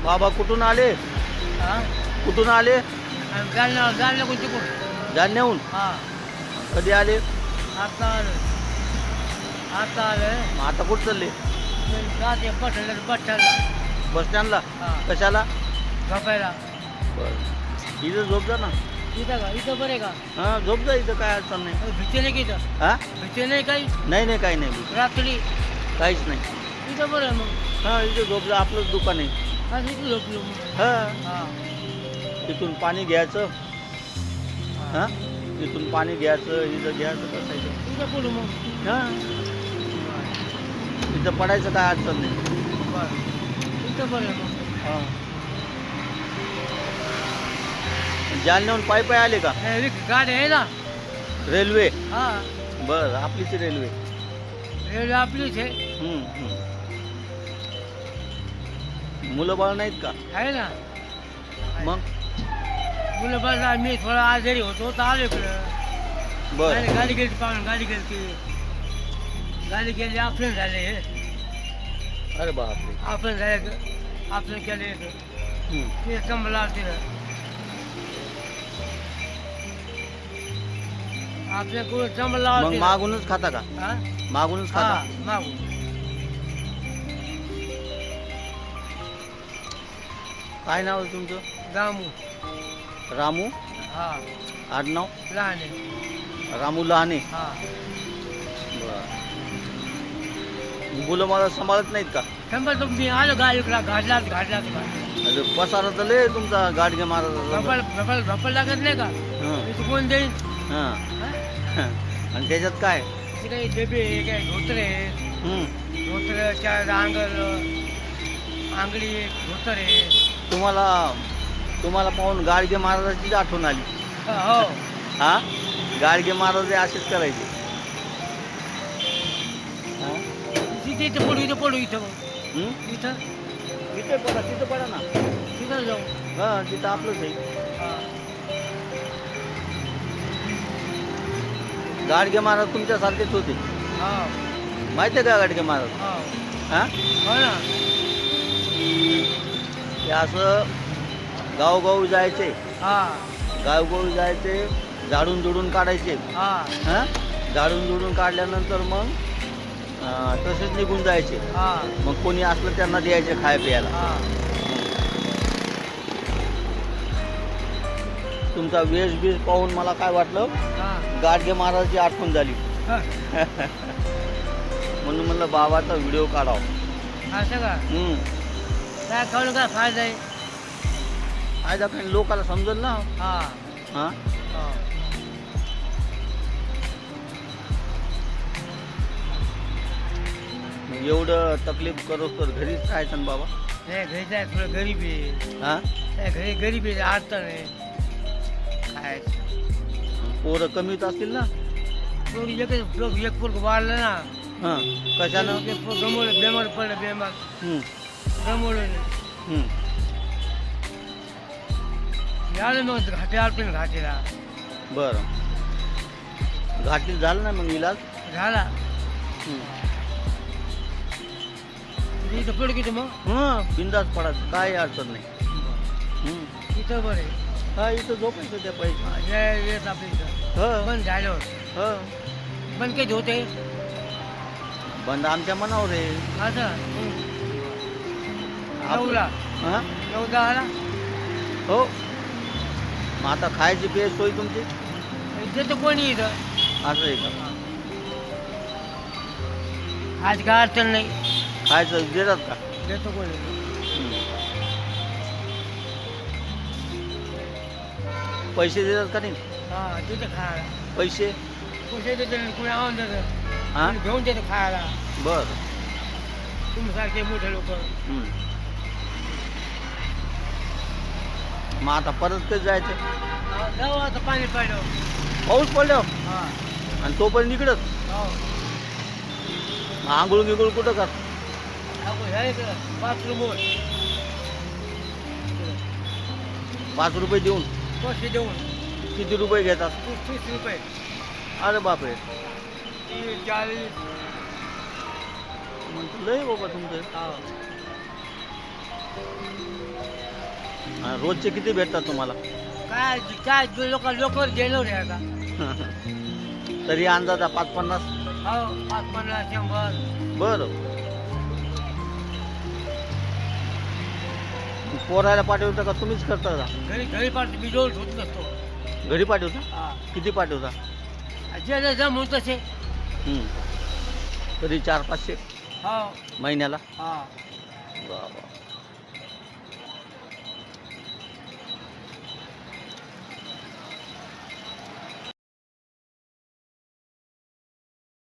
बाबा कुठून आले? हा कुठून आले? जालना कोणती कोण जालन्याहून. हा कधी आले? आता आलं मग आता कुठं चालले? जाते बठ्ठ्याला बस स्टँडला. हा कशाला? झोपायला. बरं इथं झोप जा ना. इथं का इथं बरं आहे का? हां झोप जा, इथं काय अडचण नाही. भीती नाही की इथं? हां भीती नाही काही नाही काही नाही, रात्री काहीच नाही. इथं बरं आहे मग. हां इथं झोप जा, आपलंच दुकान आहे. आज इथं झोपलो मग. हां हा इथून पाणी घ्यायचं. हा. हां इथून पाणी घ्यायचं, इथं घ्यायचं, बसायचं. इथं बोलू मग. हां इथं पडायचं काय अडचण नाही. बरं इथं बरं आहे मग. हां जालन्याहून पायी आले का? हे गाडी आहे ना. रेल्वे. हा बरं आपलीच रेल्वे. रेल्वे आपलीच आहे. मुलं बाळ नाहीत का? आहे ना. मग मुलं बस मी थोडा आजारी होतो तर आलो इकडं. बरं गाडी गेली पाहून गाडी गेली ऑपरेशन झाले. अरे बापरे. ऑपरेशन झाले ऑपरेशन केले ते संभला तिथं आपल्या कुठं संभला मग मागूनच खाता का? मागूनच हा खाता. मागू काय नाव आहे तुमचं? दामू. रामू. हा आडनाव? लहान आहे. रामू लहाने. हा बरं मुलं मला सांभाळत नाहीत का? संभल मी आलो गाडीकडा घाडला अरे पसारा तर लय तुमचा गाडगे महाराज. झोपायला लागत नाही का? इथं कोण देईन? हां हा? आणि त्याच्यात काय? इथे काही डबे काय धोतरे धोतर चार आंगडी धोतर आहे. तुम्हाला पाहून गाडगे महाराजाचीच आठवण आली. हो हा गाडगे महाराज हे असेच करायचे. हां? इथं पडू इथं हं? इथं तिथं पडा ना. तिथं जाऊ. हां तिथं आपलंच आहे. हा गाडगे महाराज तुमच्यासारखेच होते. हा माहिती आहे का गाडगे महाराज? हा हां हो ना. ते असं गावोगावी जायचे. हा गावोगावी जायचे, झाडून झुडून काढायचे. हा हां झाडून झुडून काढल्यानंतर मग तसेच निघून जायचे. हा मग कोणी असलं त्यांना द्यायचे खाय प्यायला. हा तुमचा वेश बीज पाहून मला काय वाटलं, हा गाडगे महाराजाची आठवण झाली. हा. म्हणून म्हणलं बाबाचा व्हिडिओ काढावा. असं का? काय खाऊन काय फायदा आहे? फायदा काही लोकाला समजेल ना. हा हां हा मग एवढं तकलीफ करोस तर घरीच राहायचं ना बाबा. नाही घरी जाय थोडं गरीब आहे. हां त्या घरी गरीब आहे अडचण आहे. काय पोरं कमीच असतील ना. एक पोरग वाढलं ना. हां कशानं? एक पोरग गमवलं बेमार पडलं बेमार हं, गमवलं हं. आलं मग घाटीला बरं घाटीत झालं ना मग इलाज? झाला. हं. इथं पड की मग बिंदास पडायचं काय अडचण नाही. हं. इथं बरं आहे. हा इथं झोपायचं त्या पैसे. येत आपल्या इथं हो बंद झाल्यावर हो बंद काही होते बंद आमच्या मनावर आहे. असं आपलं- 9ला हां 9-10ला हो मग आता खायची पेय सोय तुमची देतो कोणी इथं. असं आहे का? आज काय अडचण नाही. खायचं देतात का? देतो कोणी. पैसे देतात का नाही? हा देतो खायला. पैसे पैसे देतो कोणी आणून देतं. हां कोणी घेऊन देतो खायला. बरं. तुमच्यासारखे मोठे लोक. हं. मग आता परत कधी जायचं? जाऊ आता पाणी पाडलं. पाऊस पडल्यावर हा आणि तोपर्यंत इकडंच हो आंघोळ गिंघोळ कुठं कर? ह्या इकडं बाथरूम 5 रुपये देऊन पैसे देऊन किती रुपये घेतात? 30 रुपये. अरे बापरे. 40. म्हणतो लय बाबा तुमचं. हा रोजचे किती भेटतात तुम्हाला? काय काय लोक गेलो रे आता. तरी अंदाजा 5-50? हो 5-50 100. बरं. पोरायला पाठवता का तुम्हीच करता का? घरी पाठवतो मी रोज होत नसतो. घरी पाठवता? हा किती पाठवता? जे जमून तसे. तरी 400-500 हो महिन्याला? हा वा वा.